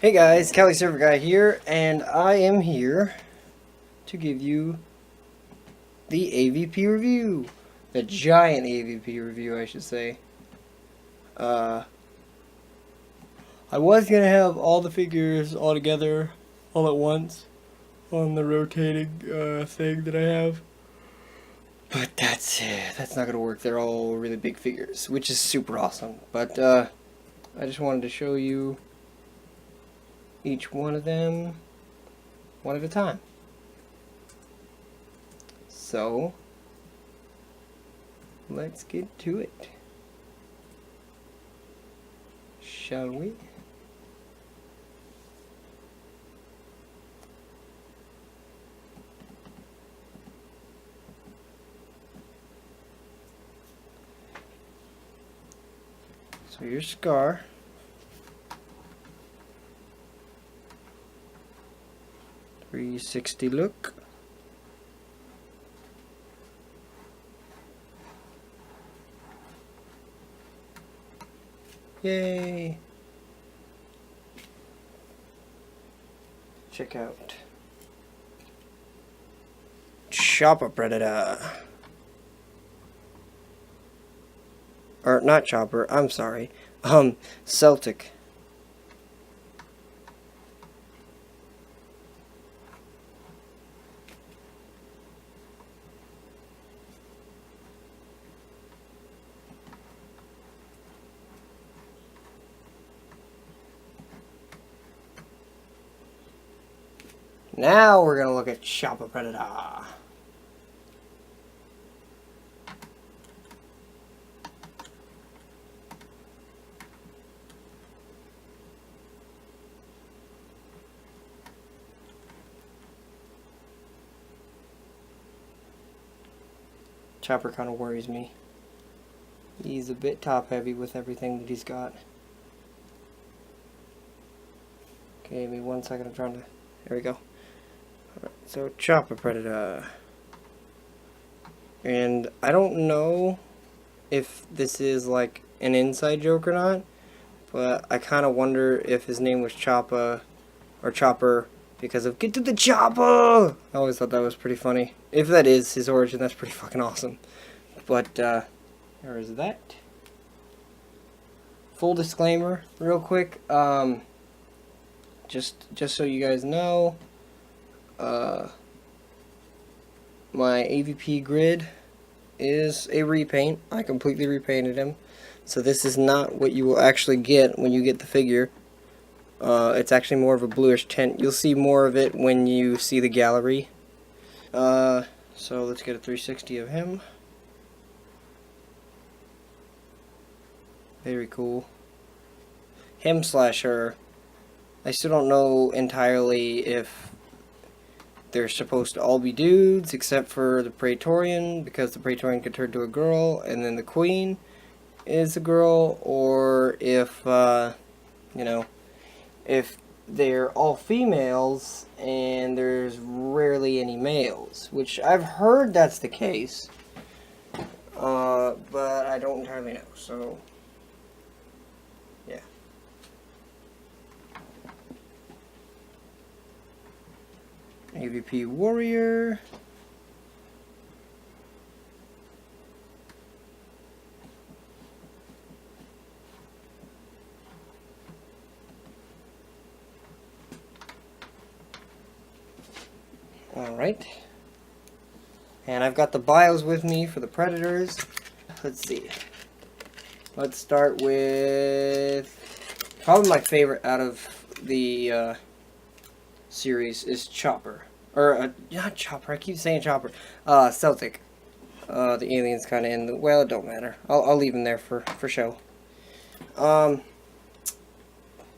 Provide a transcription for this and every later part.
Hey guys, Cali Server Guy here, and I am here to give you the AVP review. The giant AVP review, I should say. I was gonna have all the figures all together, all at once, on the rotating thing that I have. But that's not gonna work. They're all really big figures, which is super awesome. But I just wanted to show you each one of them one at a time. So, let's get to it. Shall we? So here's Scar. .360 look. Yay! Check out Chopper Predator. Or not Chopper, I'm sorry. Celtic. Now we're gonna look at Chopper Predator. Chopper kind of worries me. He's a bit top heavy with everything that he's got. Okay, give me 1 second, I'm trying to... There we go. Alright, so Chopper Predator. And I don't know if this is like an inside joke or not, but I kind of wonder if his name was Choppa or Chopper because of Get to the Chopper! I always thought that was pretty funny. If that is his origin, that's pretty fucking awesome. But, there is that. Full disclaimer, real quick, just so you guys know, my AVP grid is a repaint. I completely repainted him. So this is not what you will actually get when you get the figure. It's actually more of a bluish tint. You'll see more of it when you see the gallery. So let's get a 360 of him. Very cool. Him slash her. I still don't know entirely if they're supposed to all be dudes, except for the Praetorian, because the Praetorian could turn to a girl, and then the Queen is a girl, or if, you know, if they're all females, and there's rarely any males, which I've heard that's the case, but I don't entirely know, so, yeah. AVP Warrior. Alright. And I've got the bios with me for the Predators. Let's see. Let's start with probably my favorite out of the series is Chopper. Or, not Chopper, I keep saying Chopper. Celtic. The alien's kind of in the... Well, it don't matter. I'll leave him there for show.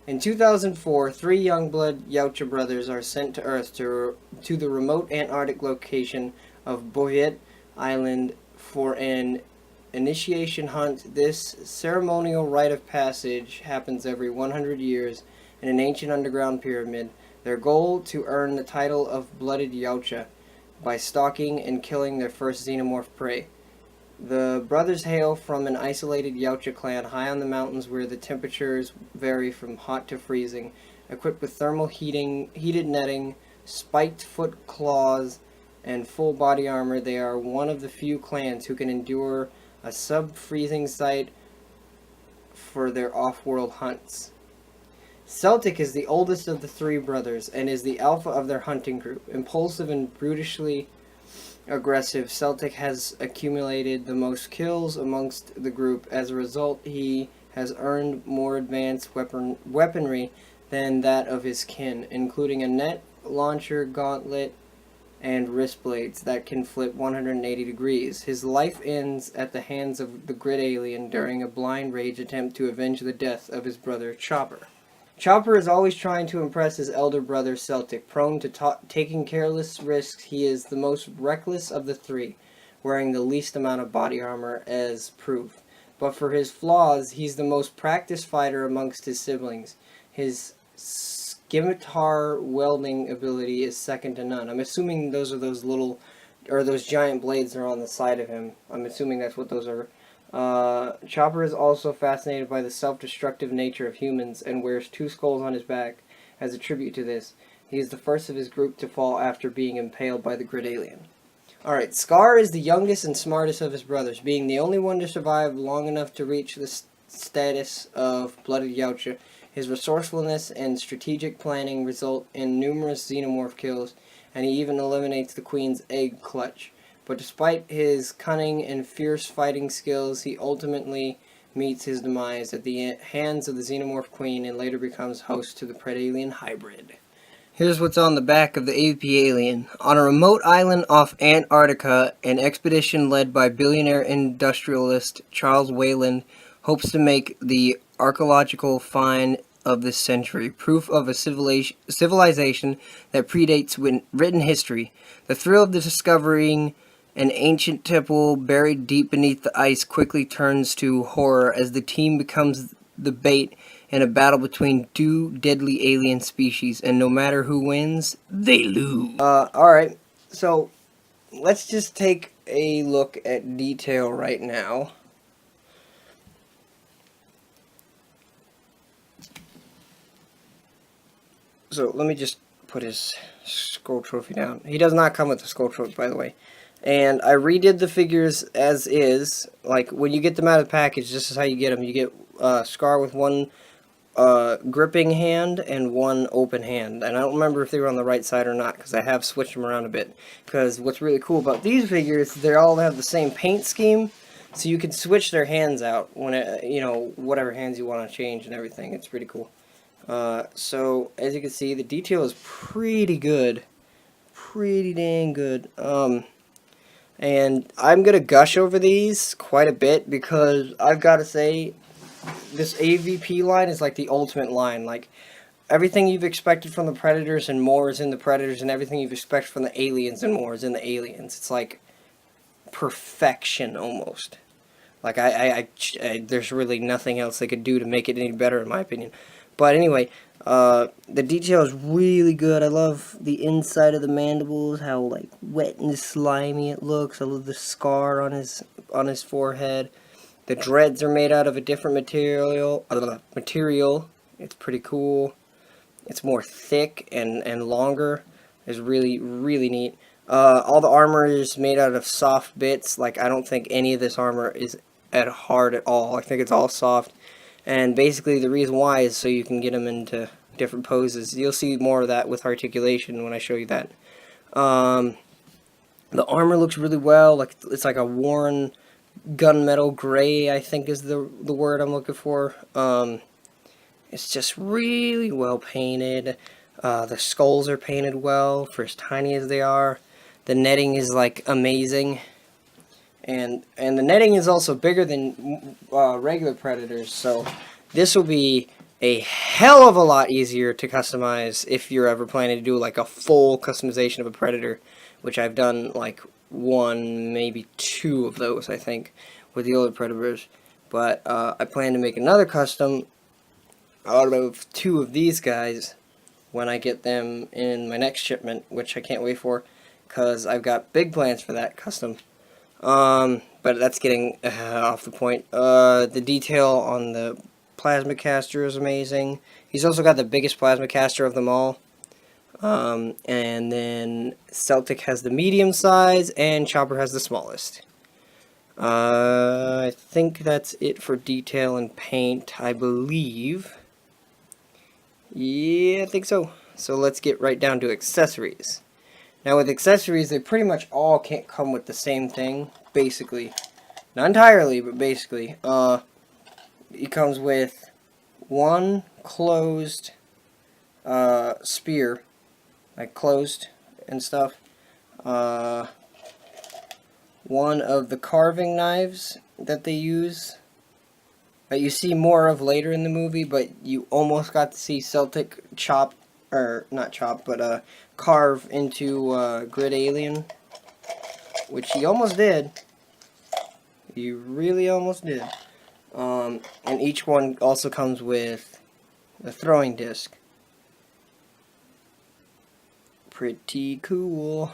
In 2004, 3 Youngblood Yautja brothers are sent to Earth to the remote Antarctic location of Boyet Island for an initiation hunt. This ceremonial rite of passage happens every 100 years in an ancient underground pyramid. Their goal, to earn the title of Blooded Yautja by stalking and killing their first xenomorph prey. The brothers hail from an isolated Yautja clan high on the mountains where the temperatures vary from hot to freezing. Equipped with heated netting, spiked foot claws, and full body armor, they are one of the few clans who can endure a sub-freezing sight for their off-world hunts. Celtic is the oldest of the three brothers and is the alpha of their hunting group. Impulsive and brutishly aggressive, Celtic has accumulated the most kills amongst the group. As a result, he has earned more advanced weaponry than that of his kin, including a net launcher, gauntlet, and wrist blades that can flip 180 degrees. His life ends at the hands of the grid alien during a blind rage attempt to avenge the death of his brother Chopper. Chopper is always trying to impress his elder brother Celtic. Prone to taking careless risks, he is the most reckless of the three, wearing the least amount of body armor as proof. But for his flaws, he's the most practiced fighter amongst his siblings. His scimitar welding ability is second to none. I'm assuming those are those little, or those giant blades that are on the side of him. I'm assuming that's what those are. Chopper is also fascinated by the self-destructive nature of humans and wears 2 skulls on his back as a tribute to this. He is the first of his group to fall after being impaled by the grid alien. Alright, Scar is the youngest and smartest of his brothers, being the only one to survive long enough to reach the status of Blooded Yautja. His resourcefulness and strategic planning result in numerous xenomorph kills, and he even eliminates the Queen's egg clutch. But despite his cunning and fierce fighting skills, he ultimately meets his demise at the hands of the Xenomorph Queen and later becomes host to the Predalien hybrid. Here's what's on the back of the AVP alien. On a remote island off Antarctica, an expedition led by billionaire industrialist Charles Wayland hopes to make the archaeological find of this century, proof of a civilization that predates written history. The thrill of discovering an ancient temple buried deep beneath the ice quickly turns to horror as the team becomes the bait in a battle between 2 deadly alien species, and no matter who wins, they lose. Alright, so let's just take a look at detail right now. So let me just put his skull trophy down. He does not come with a skull trophy, by the way. And I redid the figures as is. Like, when you get them out of the package, this is how you get them. You get Scar with 1 gripping hand and 1 open hand. And I don't remember if they were on the right side or not, because I have switched them around a bit. Because what's really cool about these figures, they all have the same paint scheme, so you can switch their hands out when you know, whatever hands you want to change and everything. It's pretty cool. So as you can see, the detail is pretty good, pretty dang good. And I'm gonna gush over these quite a bit because I've got to say, this AVP line is like the ultimate line. Like, everything you've expected from the Predators and more is in the Predators, and everything you've expected from the Aliens and more is in the Aliens. It's like perfection almost. Like, there's really nothing else they could do to make it any better, in my opinion. But anyway, the detail is really good. I love the inside of the mandibles, how like wet and slimy it looks. I love the scar on his forehead. The dreads are made out of a different material. It's pretty cool. It's more thick and longer. It's really, really neat. All the armor is made out of soft bits. Like, I don't think any of this armor is hard at all. I think it's all soft. And basically the reason why is so you can get them into different poses. You'll see more of that with articulation when I show you that. The armor looks really well. Like, it's like a worn gunmetal gray, I think is the word I'm looking for. It's just really well painted. The skulls are painted well for as tiny as they are. The netting is like amazing. And the netting is also bigger than regular Predators, so this will be a hell of a lot easier to customize if you're ever planning to do like a full customization of a Predator, which I've done like 1, maybe 2 of those, I think, with the older Predators. But I plan to make another custom out of 2 of these guys when I get them in my next shipment, which I can't wait for, because I've got big plans for that custom. But that's getting off the point. The detail on the plasma caster is amazing. He's also got the biggest plasma caster of them all. And then Celtic has the medium size, and Chopper has the smallest. I think that's it for detail and paint, I believe. Yeah, I think so. So let's get right down to accessories. Now with accessories, they pretty much all can't come with the same thing, basically. Not entirely, but basically. It comes with one closed spear, like closed and stuff. One of the carving knives that they use, that you see more of later in the movie, but you almost got to see Celtic chop, or not chop, but carve into Grid Alien, which he almost did. He really almost did. And each one also comes with a throwing disc. Pretty cool.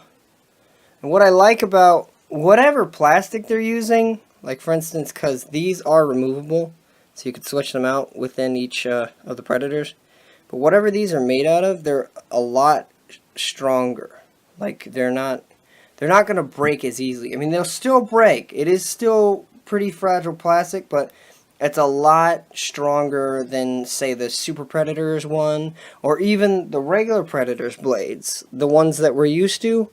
And what I like about whatever plastic they're using, like for instance, because these are removable, so you can switch them out within each of the Predators. But whatever these are made out of, they're a lot stronger. Like they're not going to break as easily. I mean, they'll still break. It is still pretty fragile plastic, but it's a lot stronger than, say, the Super Predators one, or even the regular Predators blades, the ones that we're used to.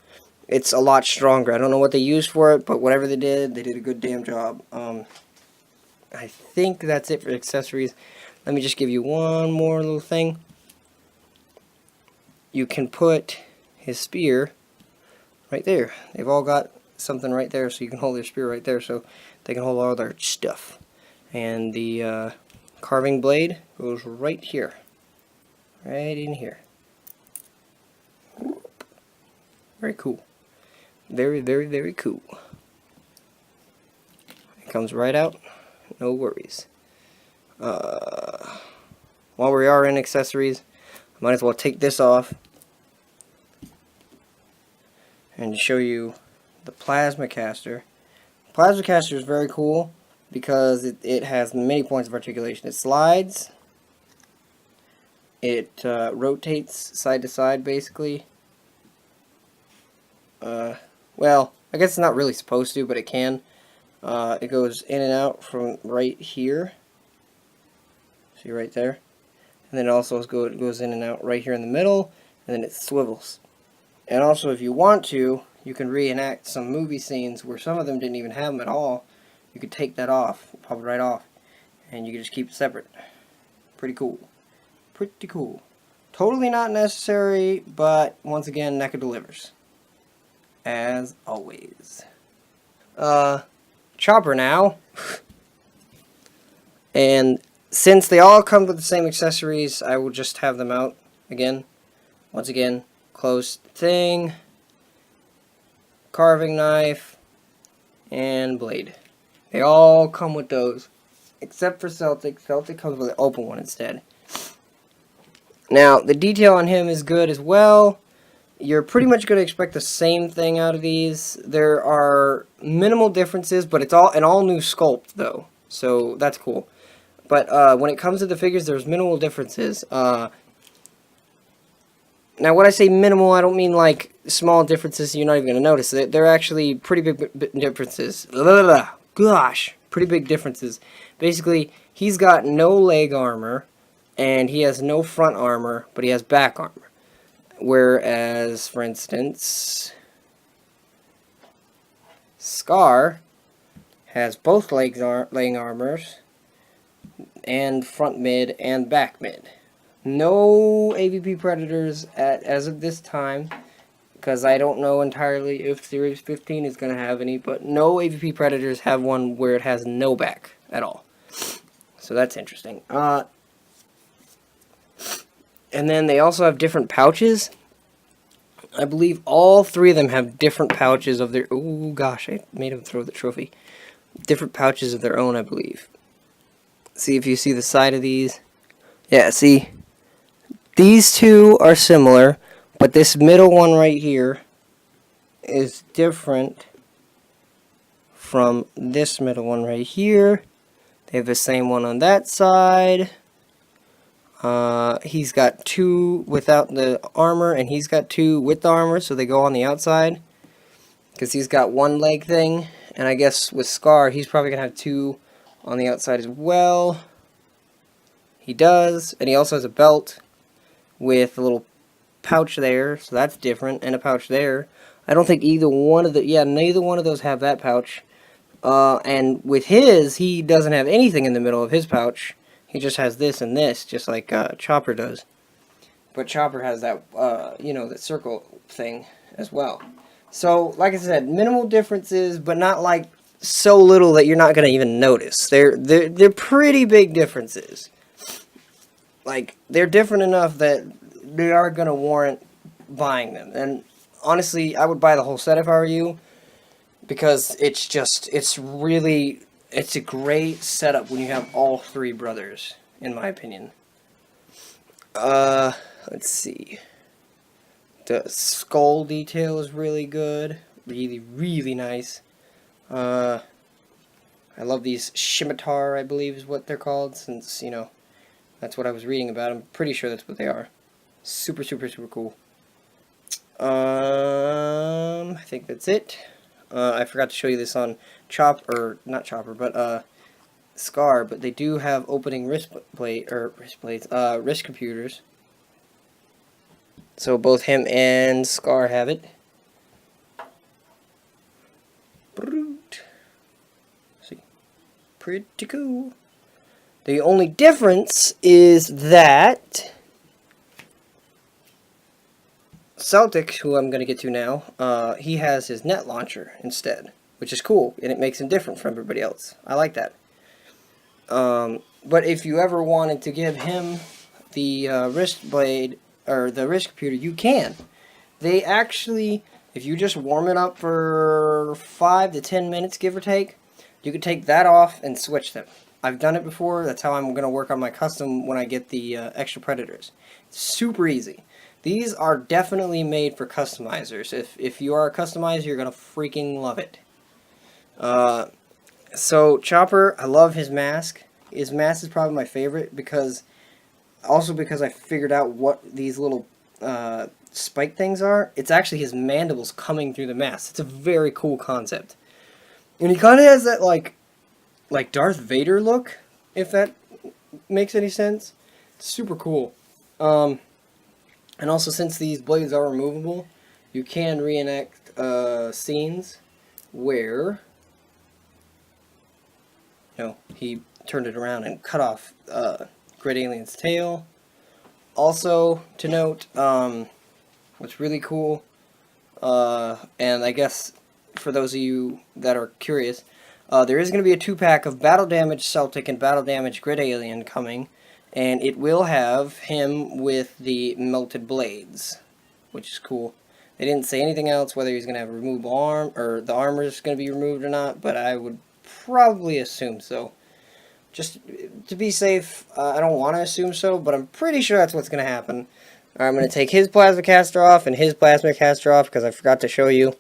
It's a lot stronger. I don't know what they used for it, but whatever they did a good damn job. I think that's it for accessories. Let me just give you one more little thing. You can put his spear right there. They've all got something right there, so you can hold their spear right there, so they can hold all their stuff. And the carving blade goes right here. Right in here. Very cool. Very, very, very cool. It comes right out. No worries. While we are in accessories, I might as well take this off and show you the plasma caster. Plasma caster is very cool because it has many points of articulation. It slides. It rotates side to side, basically. Well, I guess it's not really supposed to, but it can. It goes in and out from right here. See right there? And then it also goes in and out right here in the middle, and then it swivels. And also, if you want to, you can reenact some movie scenes where some of them didn't even have them at all. You could take that off, pop it right off, and you can just keep it separate. Pretty cool. Pretty cool. Totally not necessary, but once again, Neca delivers. As always. Chopper now. And since they all come with the same accessories, I will just have them out again. Once again, closed thing, carving knife, and blade. They all come with those, except for Celtic. Celtic comes with an open one instead. Now, the detail on him is good as well. You're pretty much going to expect the same thing out of these. There are minimal differences, but it's all an all-new sculpt, though. So, that's cool. But when it comes to the figures, there's minimal differences. Now, when I say minimal, I don't mean like small differences you're not even going to notice. They're actually pretty big differences. Gosh, pretty big differences. Basically, he's got no leg armor, and he has no front armor, but he has back armor. Whereas, for instance, Scar has both leg armors, and front mid and back mid. No AVP Predators as of this time, because I don't know entirely if Series 15 is going to have any, but no AVP Predators have one where it has no back at all. So that's interesting. And then they also have different pouches. I believe all three of them have different pouches of their... Oh gosh, I made him throw the trophy. Different pouches of their own, I believe. See if you see the side of these. Yeah, see? These two are similar, but this middle one right here is different from this middle one right here, They have the same one on that side. He's got 2 without the armor, and he's got 2 with the armor, so they go on the outside. Because he's got 1 leg thing, and I guess with Scar, he's probably going to have 2 on the outside as well. He does, and he also has a belt with a little pouch there, so that's different, and a pouch there. I don't think either one of neither one of those have that pouch. And with his, he doesn't have anything in the middle of his pouch. He just has this and this, just like Chopper does. But Chopper has that, that circle thing as well. So, like I said, minimal differences, but not like so little that you're not going to even notice. They're pretty big differences. Like, they're different enough that they are going to warrant buying them. And honestly, I would buy the whole set if I were you, because it's a great setup when you have all 3 brothers, in my opinion. Let's see. The skull detail is really good. Really, really nice. I love these scimitar, I believe is what they're called, since, that's what I was reading about. I'm pretty sure that's what they are. Super, super, super cool. I think that's it. I forgot to show you this on not Chopper, but Scar, but they do have opening wrist computers. So both him and Scar have it. See, pretty cool. The only difference is that Celtic, who I'm going to get to now, he has his net launcher instead, which is cool, and it makes him different from everybody else. I like that. But if you ever wanted to give him the wrist blade, or the wrist computer, you can. They actually, if you just warm it up for 5 to 10 minutes, give or take, you can take that off and switch them. I've done it before. That's how I'm going to work on my custom when I get the extra Predators. It's super easy. These are definitely made for customizers. If you are a customizer, you're going to freaking love it. So, Chopper, I love his mask. His mask is probably my favorite because I figured out what these little spike things are. It's actually his mandibles coming through the mask. It's a very cool concept. And he kind of has that, like Darth Vader look, if that makes any sense. It's super cool. And also, since these blades are removable, you can reenact scenes where he turned it around and cut off Great Alien's tail. Also, to note, what's really cool, and I guess for those of you that are curious, there is going to be a 2-pack of Battle Damage Celtic and Battle Damage Grid Alien coming, and it will have him with the melted blades, which is cool. They didn't say anything else, whether he's going to have a removable arm, or the armor is going to be removed or not, but I would probably assume so. Just to be safe, I don't want to assume so, but I'm pretty sure that's what's going to happen. I'm going to take his plasma caster off and his plasma caster off because I forgot to show you.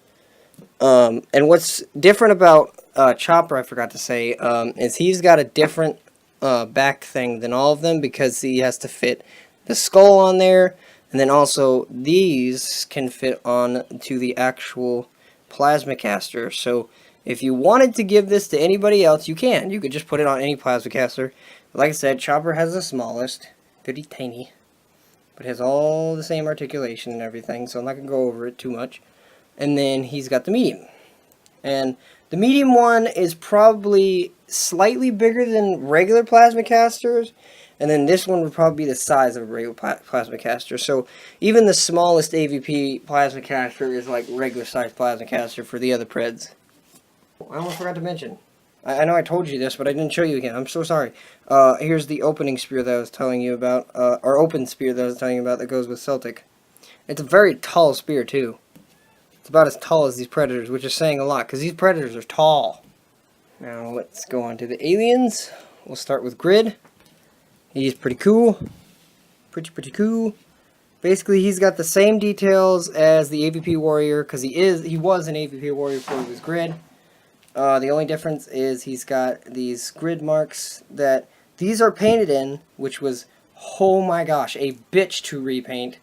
And what's different about Chopper, I forgot to say, is he's got a different back thing than all of them because he has to fit the skull on there, and then also these can fit on to the actual plasma caster. So if you wanted to give this to anybody else, you can. You could just put it on any plasma caster. Like I said, Chopper has the smallest, pretty tiny, but has all the same articulation and everything, so I'm not going to go over it too much. And then he's got the medium. And the medium one is probably slightly bigger than regular plasma casters, and then this one would probably be the size of a regular plasma caster. So even the smallest AVP plasma caster is like regular size plasma caster for the other Preds. I almost forgot to mention. I know I told you this, but I didn't show you again. I'm so sorry. Here's the opening spear that I was telling you about, or open spear that I was telling you about that goes with Celtic. It's a very tall spear, too. It's about as tall as these Predators, which is saying a lot, because these Predators are tall. Now, let's go on to the aliens. We'll start with Grid. He's pretty cool. Pretty cool. Basically, he's got the same details as the AVP Warrior, because he was an AVP Warrior before he was Grid. The only difference is he's got these grid marks that these are painted in, which was, oh my gosh, a bitch to repaint,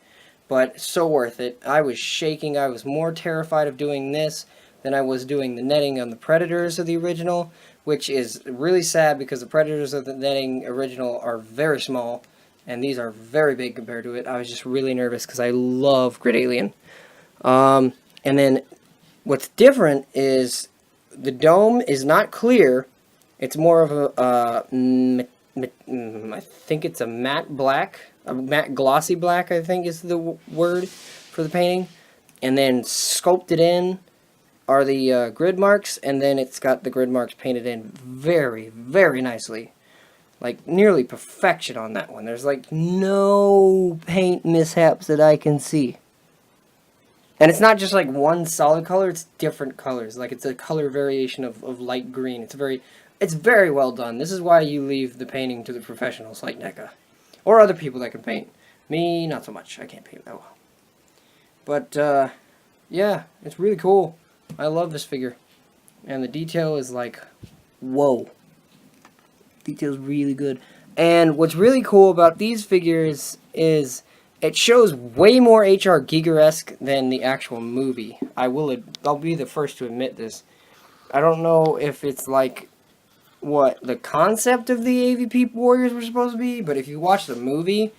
but so worth it. I was shaking. I was more terrified of doing this than I was doing the netting on the Predators of the original, which is really sad because the Predators of the netting original are very small, and these are very big compared to it. I was just really nervous because I love Grid Alien. And then what's different is the dome is not clear. It's more of a, I think it's a matte black, a matte glossy black, I think is the word for the painting. And then sculpted in are the grid marks, and then it's got the grid marks painted in very, very nicely. Like, nearly perfection on that one. There's, like, no paint mishaps that I can see. And it's not just like one solid color, it's different colors. Like it's a color variation of light green. It's very well done. This is why you leave the painting to the professionals like Neca. Or other people that can paint. Me, not so much. I can't paint that well. But, yeah, it's really cool. I love this figure. And the detail is like, whoa. Detail's really good. And what's really cool about these figures is it shows way more HR Giger-esque than the actual movie. I'll be the first to admit this. I don't know if it's like what the concept of the AVP Warriors were supposed to be, but if you watch the movie,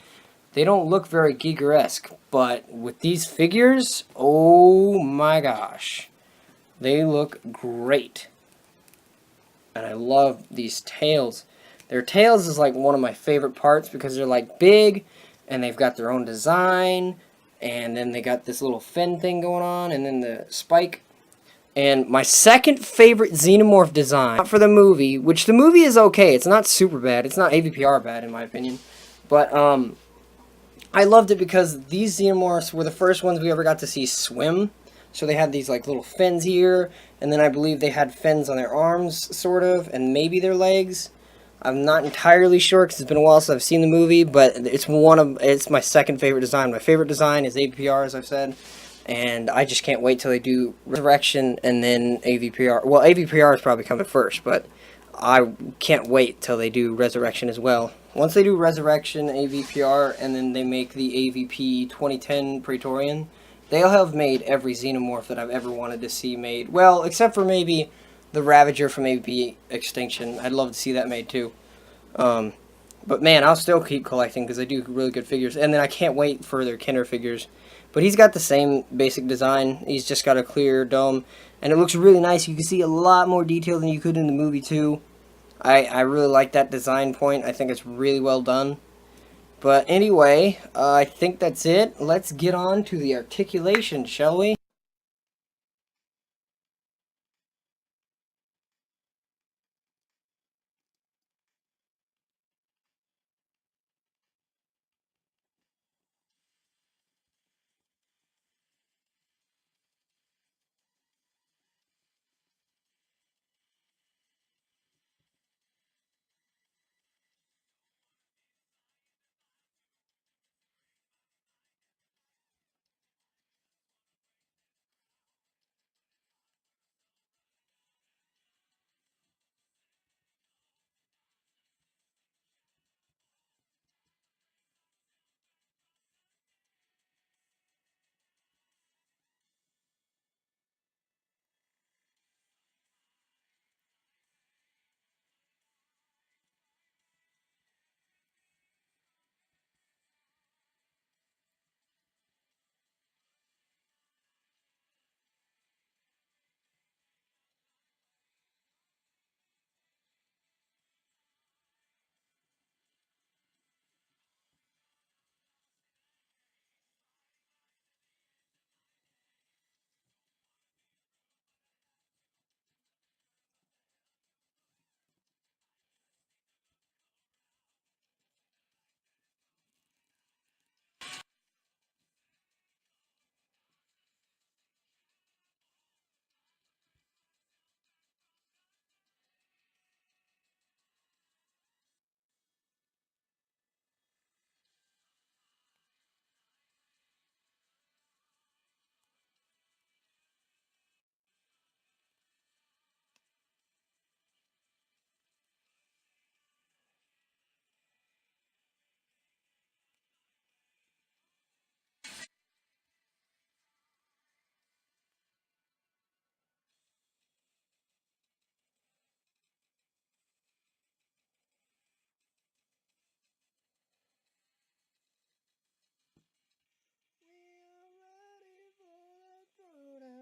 they don't look very Giger-esque. But with these figures, oh my gosh. They look great. And I love these tails. Their tails is like one of my favorite parts because they're like big and they've got their own design, and then they got this little fin thing going on, and then the spike. And my second favorite Xenomorph design, not for the movie, which the movie is okay. It's not super bad. It's not AVPR bad in my opinion. But I loved it because these Xenomorphs were the first ones we ever got to see swim. So they had these like little fins here, and then I believe they had fins on their arms, sort of, and maybe their legs. I'm not entirely sure because it's been a while since I've seen the movie, but it's my second favorite design. My favorite design is AVPR, as I've said, and I just can't wait till they do Resurrection and then AVPR. Well, AVPR is probably coming first, but I can't wait till they do Resurrection as well. Once they do Resurrection, AVPR, and then they make the AVP 2010 Praetorian, they'll have made every Xenomorph that I've ever wanted to see made. Well, except for maybe the Ravager from AVP Extinction. I'd love to see that made too. But man, I'll still keep collecting because they do really good figures. And then I can't wait for their Kenner figures. But he's got the same basic design. He's just got a clear dome. And it looks really nice. You can see a lot more detail than you could in the movie too. I really like that design point. I think it's really well done. But anyway, I think that's it. Let's get on to the articulation, shall we?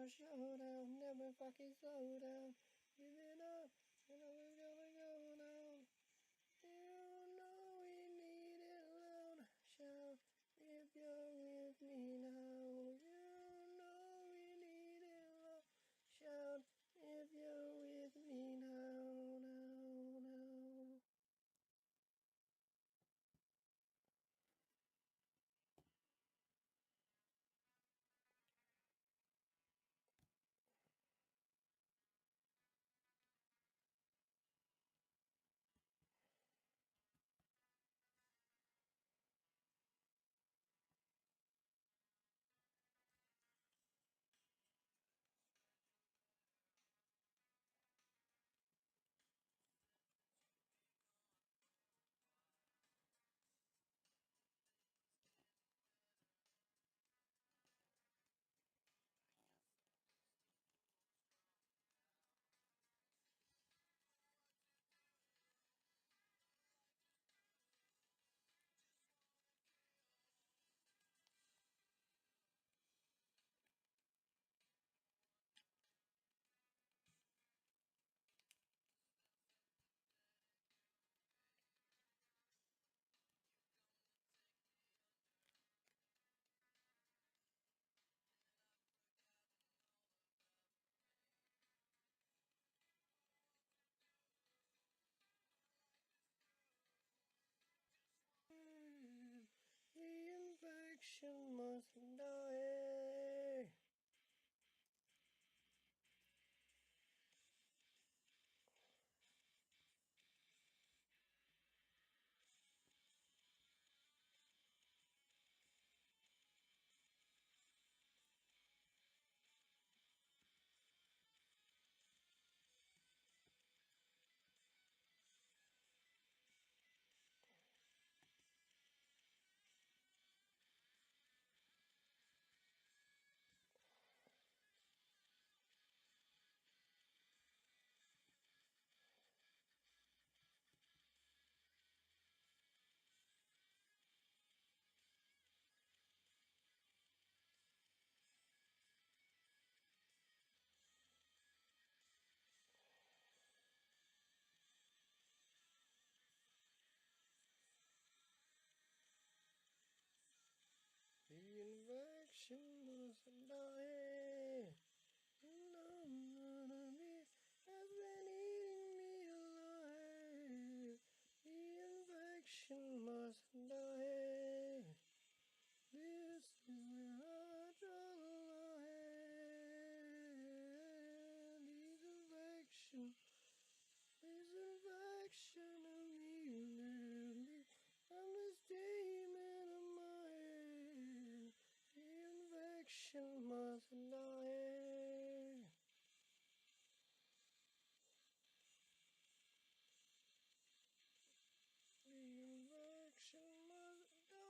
no showdown, never fucking slow down. Give it up, and always gonna go down. You know we need it loud. Shout if you're with me now. You know we need it loud. Shout if you're with me now, now, now. The infection must die. The infection must die. The enemy has been eating me alive. The infection must die. This is where I draw the line. This infection of me, I'm this demon of my head. The infection must die. The infection must die.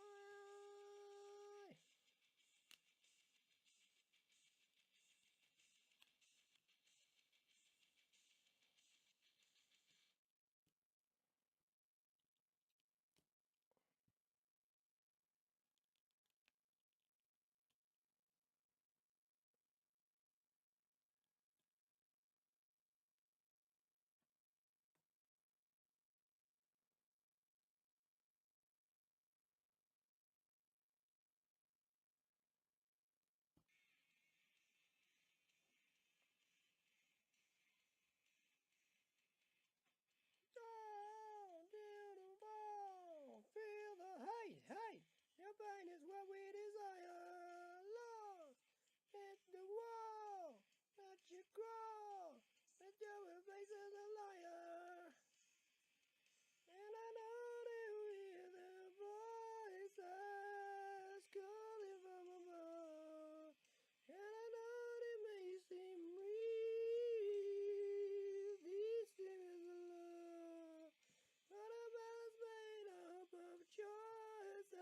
Down to the wall, feel the hate. Your pain is what we desire. Lord, hit the wall, let you crawl. Let your face as a liar. And I know they hear the voices calling from above. And I know they may seem real. These things are love. But a balance made up of choices.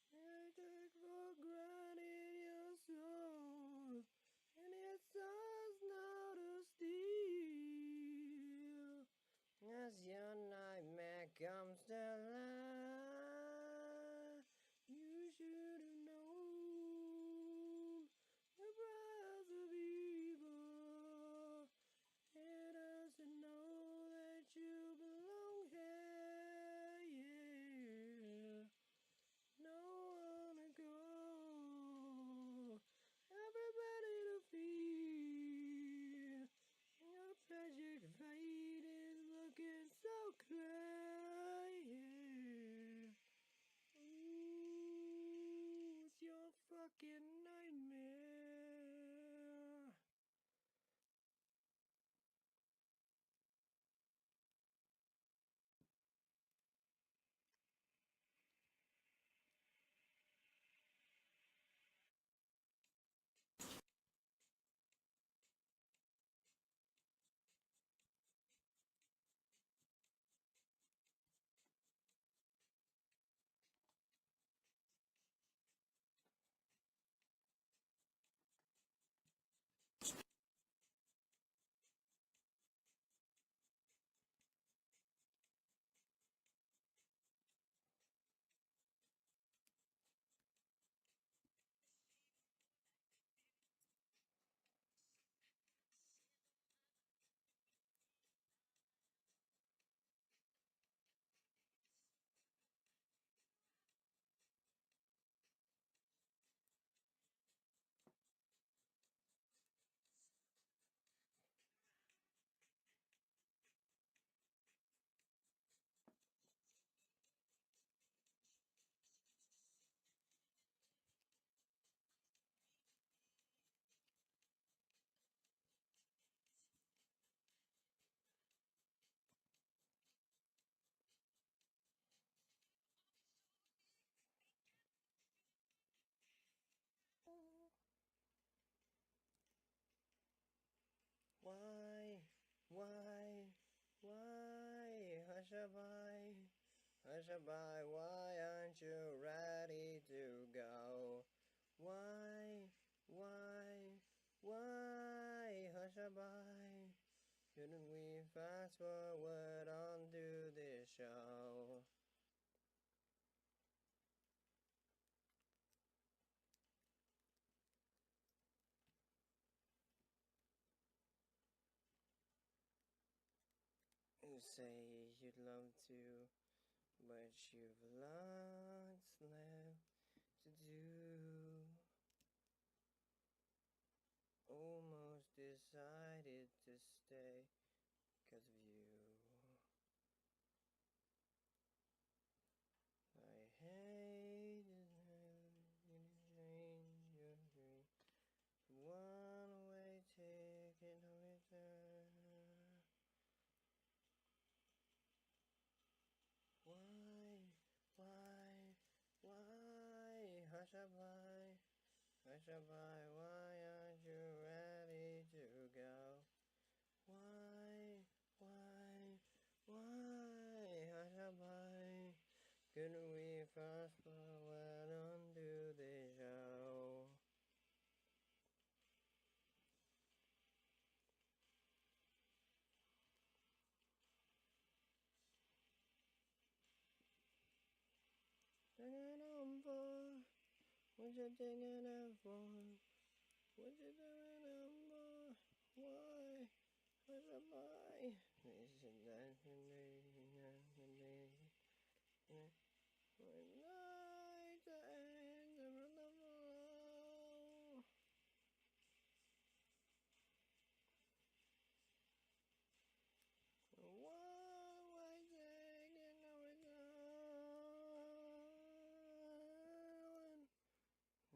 I take for granted your soul. And it's us now to steal. As your nightmare comes to life, you should have known. prize of evil. It doesn't know that you belong here, yeah. No one to go. Everybody to feel. Your tragic fate is looking so clear, yeah. Ooh, it's your fucking nightmare. Why, why, why, Hushaby, Hushaby, why aren't you ready to go? Why, why, Hushaby, shouldn't we fast forward onto this show? You say you'd love to, but you've lots left to do. Almost decided to stay 'cause of you. I hate to change your dream. One way ticket, no return. Why, why, Hushaby, Hushaby, why aren't you ready to go? Why, Hushaby, couldn't we fast forward onto the show? Taking on for, what you taking on for? What you doing on for? Why, Hushaby? This is that for me. When night ends around the floor. One way taking no return.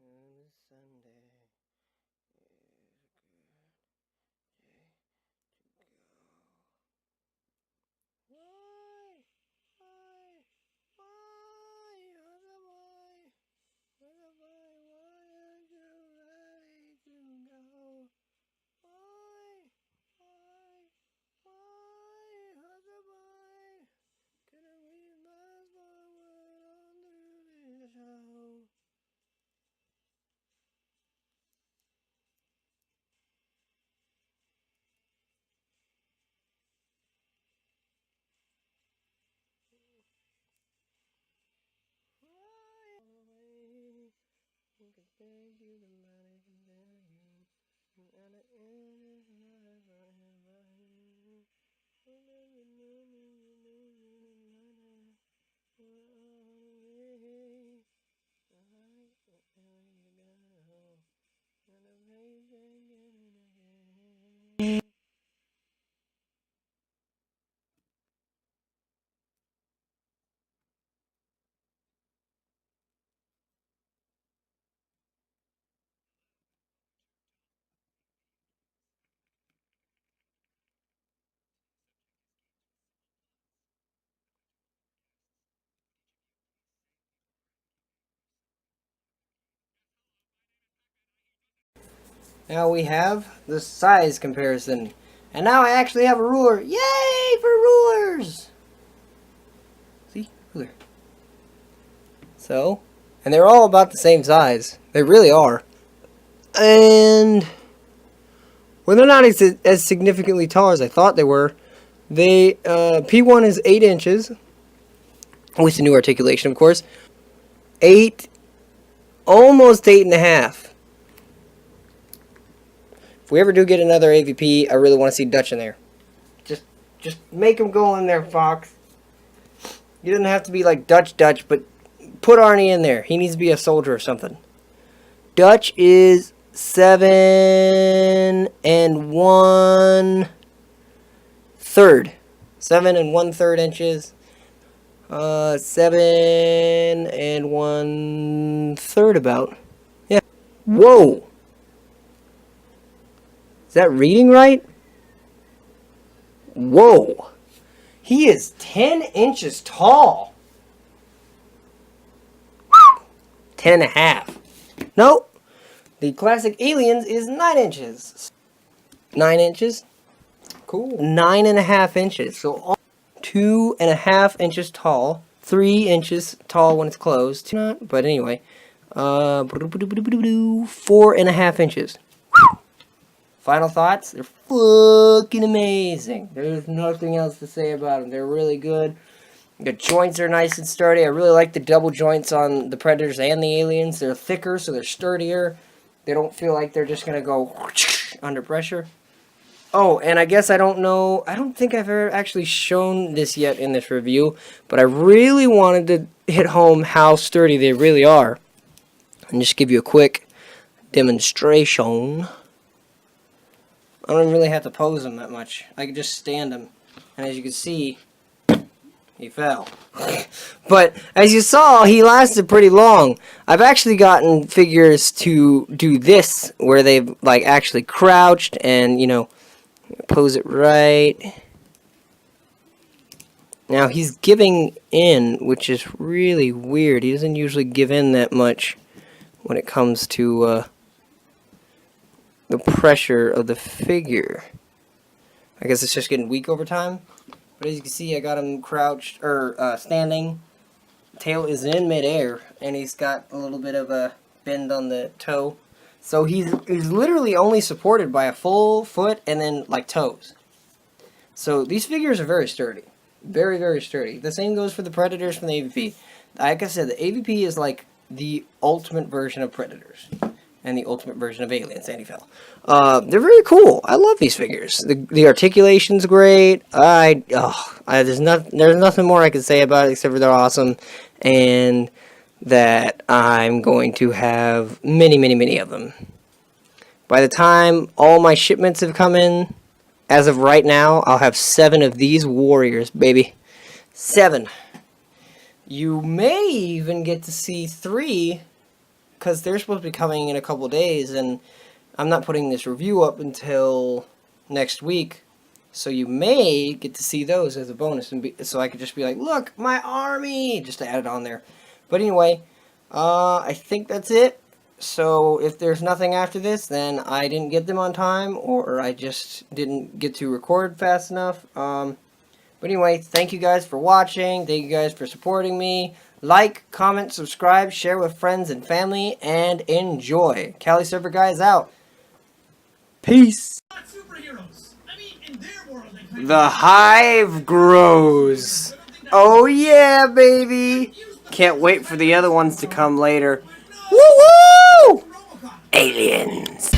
And this Sunday is a good day to go. Why? Why? Why? Husband, why aren't you ready to go? Why? Why? Why? Husband, couldn't we fast forward on through this show? Why? All the way, we could thank you, the money can tell you. Now we have the size comparison. And now I actually have a ruler. Yay for rulers! See? Ruler. So, and they're all about the same size. They really are. And, well, they're not as significantly tall as I thought they were. They, P1 is 8 inches. With the new articulation, of course. 8, almost 8.5. If we ever do get another AVP, I really want to see Dutch in there. Just make him go in there, Fox. He doesn't have to be like Dutch, but put Arnie in there. He needs to be a soldier or something. Dutch is 7 1/3. 7 1/3 inches. 7 1/3 about. Yeah. Whoa! Is that reading right? Whoa! He is 10 inches tall. 10.5. Nope. The classic Aliens is 9 inches. 9 inches. Cool. 9.5 inches. So 2.5 inches tall. 3 inches tall when it's closed. But anyway. 4.5 inches. Final thoughts? They're fucking amazing. There's nothing else to say about them. They're really good. The joints are nice and sturdy. I really like the double joints on the Predators and the Aliens. They're thicker, so they're sturdier. They don't feel like they're just going to go under pressure. Oh, and I guess I don't think I've ever actually shown this yet in this review, but I really wanted to hit home how sturdy they really are. And just give you a quick demonstration. I don't really have to pose him that much. I can just stand him. And as you can see, he fell. But as you saw, he lasted pretty long. I've actually gotten figures to do this, where they've like actually crouched and, you know, pose it right. Now he's giving in, which is really weird. He doesn't usually give in that much when it comes to the pressure of the figure. I guess it's just getting weak over time. But as you can see, I got him crouched, or standing. Tail is in midair, and he's got a little bit of a bend on the toe. So he's literally only supported by a full foot and then like toes. So these figures are very sturdy. Very, very sturdy. The same goes for the Predators from the AVP. Like I said, the AVP is like the ultimate version of Predators. And the ultimate version of Aliens, and he fell. They're very cool. I love these figures. The articulation's great. There's nothing more I can say about it except for they're awesome, and that I'm going to have many, many, many of them. By the time all my shipments have come in, as of right now, I'll have 7 of these warriors, baby. 7. You may even get to see 3. Because they're supposed to be coming in a couple days, and I'm not putting this review up until next week, so you may get to see those as a bonus, and so I could just be like, look, my army, just to add it on there. But anyway, I think that's it. So if there's nothing after this, then I didn't get them on time, or I just didn't get to record fast enough. But anyway, thank you guys for watching. Thank you guys for supporting me. Like, comment, subscribe, share with friends and family, and enjoy. Cali Server Guys out. Peace. The hive grows. Oh yeah, baby. Can't wait for the other ones to come later. Woo woo! Aliens.